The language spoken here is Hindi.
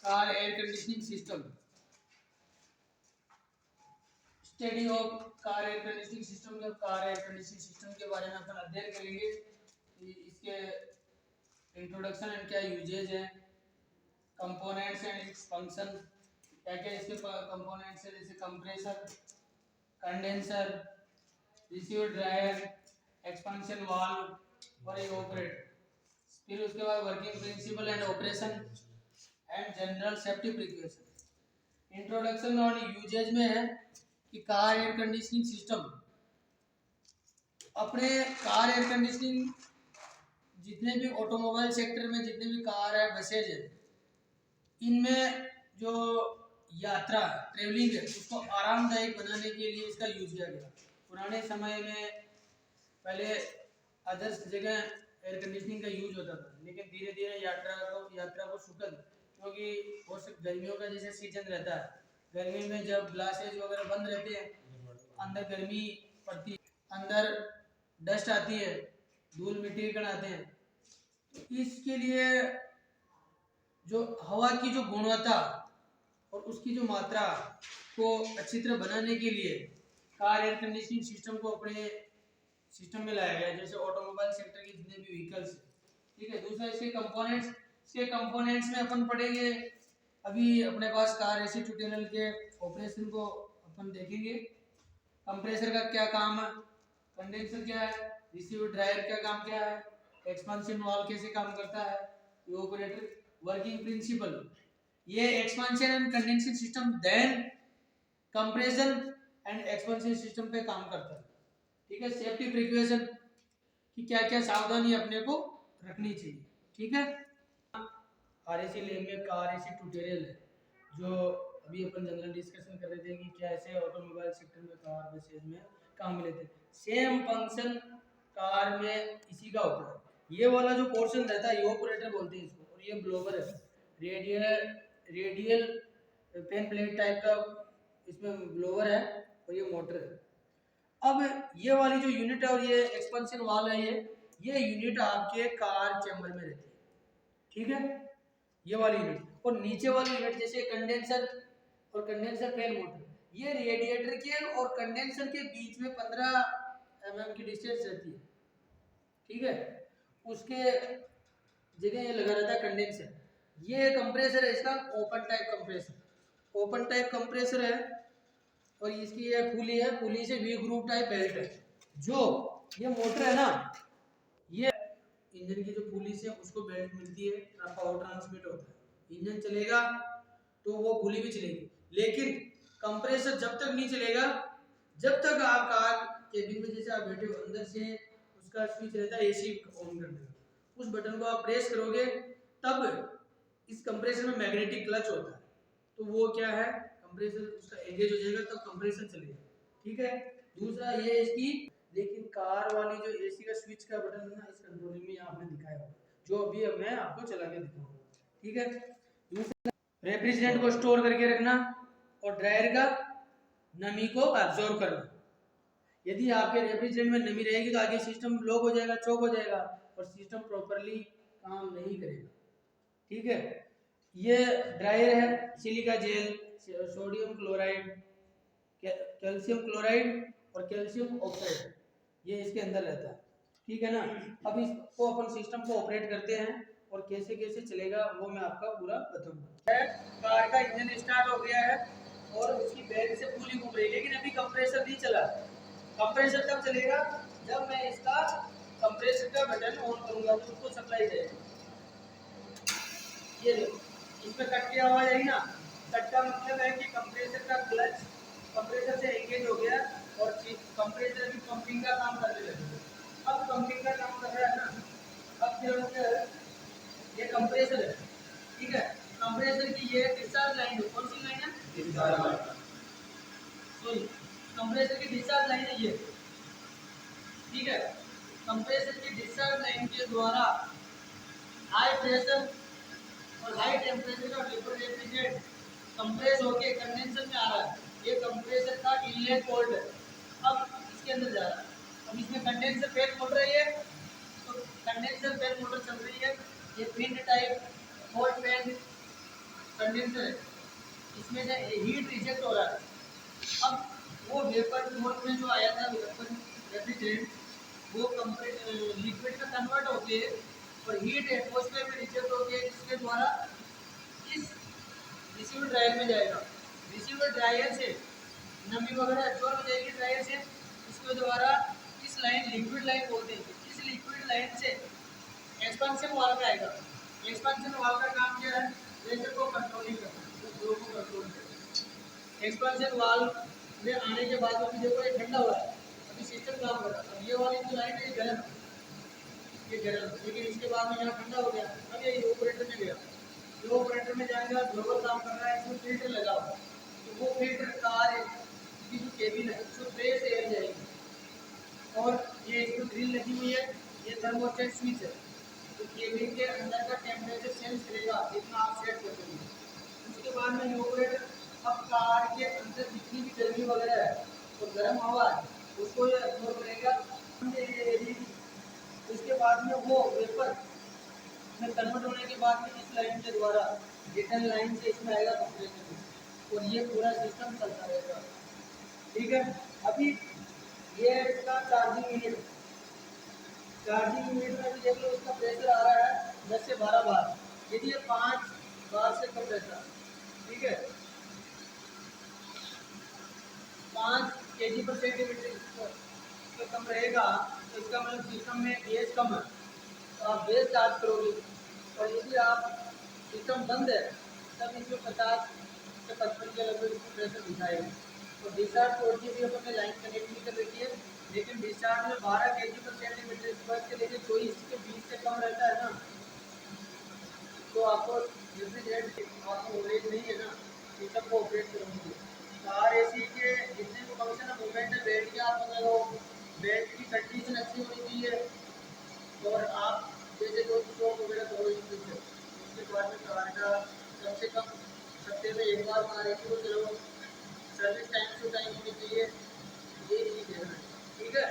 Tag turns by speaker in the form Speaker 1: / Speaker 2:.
Speaker 1: Car air conditioning system, study of car air conditioning system. जब कार एयर कंडीशनिंग सिस्टम के बारे में अपन अध्ययन करेंगे, इसके इंट्रोडक्शन एंड क्या यूजेज है, कंपोनेंट्स एंड इट्स फंक्शन, क्या क्या इसके कंपोनेंट्स है, जैसे compressor, condenser, receiver dryer, expansion valve और इवेपोरेटर। फिर उसके बाद working principle and operation and general safety precaution. Introduction और यूजेज में है कि कार एयर कंडीशनिंग सिस्टम, अपने कार एयर कंडीशनिंग जितने भी ऑटोमोबाइल सेक्टर में जितने भी कार है, बसेज है, इनमें जो यात्रा ट्रेवलिंग है उसको आरामदायक बनाने के लिए इसका यूज किया गया। पुराने समय में पहले अदर्स जगह एयर कंडीशनिंग का यूज होता था, लेकिन धीरे धीरे यात्रा को सुगम, क्योंकि वो गर्मियों का जैसे सीजन रहता है, गर्मी में जब ग्लासेज वगैरह बंद रहते हैं, अंदर गर्मी पड़ती है, अंदर डस्ट आती है, धूल मिट्टी कण आते हैं, तो इसके लिए जो हवा की जो गुणवत्ता और उसकी जो मात्रा को अच्छी तरह बनाने के लिए कार एयर कंडीशनिंग सिस्टम को अपने सिस्टम में लाया गया है, जैसे ऑटोमोबाइल सेक्टर के जितने भी व्हीकल्स है। ठीक है, दूसरा इसके कंपोनेंट्स में अपन पढ़ेंगे। अभी अपने पास कार एसी ट्यूटोरियल के ऑपरेशन को अपन देखेंगे। कंप्रेसर का क्या काम है, कंडेंसर क्या है, रिसीवर ड्रायर का काम क्या है, एक्सपेंशन वाल्व कैसे काम करता है, इवेपोरेटर, वर्किंग प्रिंसिपल, ये expansion and condensing system then compression and expansion system पे काम करता है। ठीक है, सेफ्टी प्रिकॉशन कि क्या क्या सावधानी अपने को रखनी चाहिए। ठीक है, आरएसी लैब में कार एसी ट्यूटोरियल है, जो अभी अपन जनरल डिस्कशन कर रहे थे कि कैसे ऑटोमोबाइल सेक्टर में कार बसेज में काम लेते हैं। सेम फंक्शन कार में इसी का होता है। ये वाला जो पोर्शन रहता है इवेपोरेटर बोलते हैं इसको, और ये ब्लोवर है, रेडियल पेन प्लेट टाइप का इसमें ब्लोवर है, और ये मोटर है। अब ये वाली जो यूनिट है और ये एक्सपेंशन वाल है, ये यूनिट आपके कार चैम्बर में रहती है। ठीक है, ये वाली यूनिट, और नीचे वाली यूनिट जैसे कंडेंसर और कंडेंसर फैन मोटर, ये रेडिएटर के और कंडेंसर के बीच में 15 mm की डिस्टेंस रहती है। ठीक है, उसके जगह ये लगा रहता है कंडेंसर। ये कंप्रेसर है, इसका ओपन टाइप कंप्रेसर है, और इसकी ये पुली है, पुली से वी ग्रुप टाइप बेल्ट है। जो ये मोटर है ना, ये इंजन की जो पुली से उसको बेल्ट मिलती है, पावर ट्रांसमिट होता है, इंजन चलेगा तो वो पुली भी चलेगी, लेकिन कंप्रेसर जब तक नहीं चलेगा जब तक आप कार केबिन में जैसे आप बैठे हो, अंदर से उसका स्विच रहता है एसी ऑन करने का, उस बटन को आप प्रेस करोगे तब इस कंप्रेसर में मैग्नेटिक क्लच होता है, तो वो क्या है, कंप्रेसर उसका एंगेज हो जाएगा तब कंप्रेसर चलेगा। ठीक है, दूसरा ये इसकी, लेकिन कार वाली जो एसी का स्विच का बटन है ना, इस कंट्रोलिंग में आपने दिखाया होगा, जो अभी मैं आपको चला के दिखाऊंगा। ठीक है, दूसरा रेफ्रिजरेंट को स्टोर करके रखना और ड्रायर का नमी को एब्जॉर्ब करना। यदि आपके रेफ्रिजरेंट में नमी रहेगी तो आगे सिस्टम ब्लॉक हो जाएगा, चौक हो जाएगा, और सिस्टम प्रॉपर्ली काम नहीं करेगा। ठीक है, ये ड्रायर है, silica gel, sodium chloride, calcium chloride और कैल्शियम ऑक्साइड, ये इसके अंदर रहता है। ठीक है ना, अब इसको अपन सिस्टम को ऑपरेट करते हैं और कैसे कैसे चलेगा वो मैं आपका पूरा बताऊंगा। कार का इंजन स्टार्ट हो गया है और उसकी बैक से पुली घूम रही है, लेकिन अभी कंप्रेसर नहीं चला। कंप्रेसर तब चलेगा जब मैं इसका कंप्रेसर का बटन ऑन करूंगा तो उसको सप्लाई जाएगी। ये देखो, इसमें कट की आवाज आई ना, कट का मतलब है कि कंप्रेसर का क्लच कंप्रेसर से एंगेज हो गया और कंप्रेसर भी पंपिंग का काम करने लगा। अब पंपिंग का काम कर रहा है ना, अब क्या, ये कंप्रेसर है। ठीक है, कंप्रेसर की ये डिस्चार्ज लाइन है, कौन सी लाइन है, डिस्चार्ज लाइन। सॉरी, कंप्रेसर की डिस्चार्ज लाइन है ये। ठीक है, कंप्रेसर की डिस्चार्ज लाइन के द्वारा हाई प्रेशर और हाई टेम्परेचर का वेपर रेफ्रिजरेंट कंप्रेस होके कंडेंसर में आ रहा है। ये कंप्रेसर का इनलेट पोर्ट है, अब इसके अंदर जा रहा है। अब इसमें कंडेंसर फैन मोटर है, ये तो कंडेंसर फैन मोटर चल रही है। ये pin type hot fan condenser है, इसमें से हीट रिजेक्ट हो रहा है। अब वो वेपर मोड में जो आया था वेपर रेफ्रिजरेंट, वो लिक्विड में कन्वर्ट होके और हीट एटमॉस्फेयर में रिजेक्ट होके इसके द्वारा इस रिसीवर ड्रायर में जाएगा। रिसीवर ड्रायर से नमी वगैरह एब्जॉर्ब हो जाएगी ड्रायर से, इसके द्वारा इस लाइन लिक्विड लाइन बोलते हैं, इस लिक्विड लाइन से एक्सपेंशन वाल्व का आएगा। एक्सपेंशन वाल्व का काम क्या है? प्रेशर को कंट्रोलिंग करना, फ्लो को कंट्रोल करना। एक्सपेंशन वाल्व में आने के बाद अभी देखो ये ठंडा हुआ है, अभी सिस्टम काम कर रहा है। अब ये वाली जो लाइन है ये गर्म है, ये गर्म है, लेकिन इसके बाद में यहाँ ठंडा हो गया। अब ये ऑपरेटर में गया, जो ऑपरेटर में जाएगा ग्लोबल काम कर रहा है, इसमें फिल्टर लगा हुआ है, तो वो फिल्टर कार की जो केबिन है उसमें फ्रेश एयर जाएगी। और ये इसमें ग्रिल लगी हुई है, ये थर्मोस्टेट स्विच है, तो केबिन के अंदर का टेम्परेचर सेंस करेगा जितना आप सेट कर देंगे। उसके बाद में ये ऑपरेटर अब कार के अंदर जितनी भी गर्मी वगैरह है तो गर्म हवा है उसको ये अब्जॉर्ब करेगा। उसके बाद में वो वेपर में कन्वर्ट होने के बाद में इस लाइन के द्वारा रिटर्न लाइन से इसमें आएगा कंप्रेसर में, और ये पूरा सिस्टम चलता रहेगा। ठीक है, अभी ये है इसका चार्जिंग यूनिट। चार्जिंग यूनिट में भी देख लो इसका प्रेशर आ रहा है 10 से 12 बार, यदि ये 5 बार से कम रहता है, ठीक है, 5 kg पर सेंटीमीटर से कम रहेगा तो इसका मतलब सिस्टम में गैस कम है, तो आप बेस चार्ज करोगे। और यदि आप सिस्टम बंद है तब इसमें 50 से 55 के लगभग इसमें प्रेशर दिखाएगा। तो डिस्चार्ज 4 जी बी अपने लाइन कनेक्ट नहीं कर रखी है, लेकिन डिस्चार्ज में 12 kg पर सेंटीमीटर स्क्वायर से लेकर 24 के बीच से कम रहता है ना, तो आपको रेफ्रिजरेंट आपको नॉलेज नहीं है ना, सिस्टम को ऑपरेट करोगे। कार एसी के जितने भी फंक्शन है, मूवमेंट है, बेल्ट के आप बना लो, बेल्ट की कंडीशन अच्छी होनी चाहिए, और आप जैसे जो शॉप वगैरह करो उसके बाद में कार का कम से कम हफ्ते में एक बार कार एसी को चलो, सर्विस टाइम टू टाइम होनी चाहिए, ये चीज़ है। ठीक है।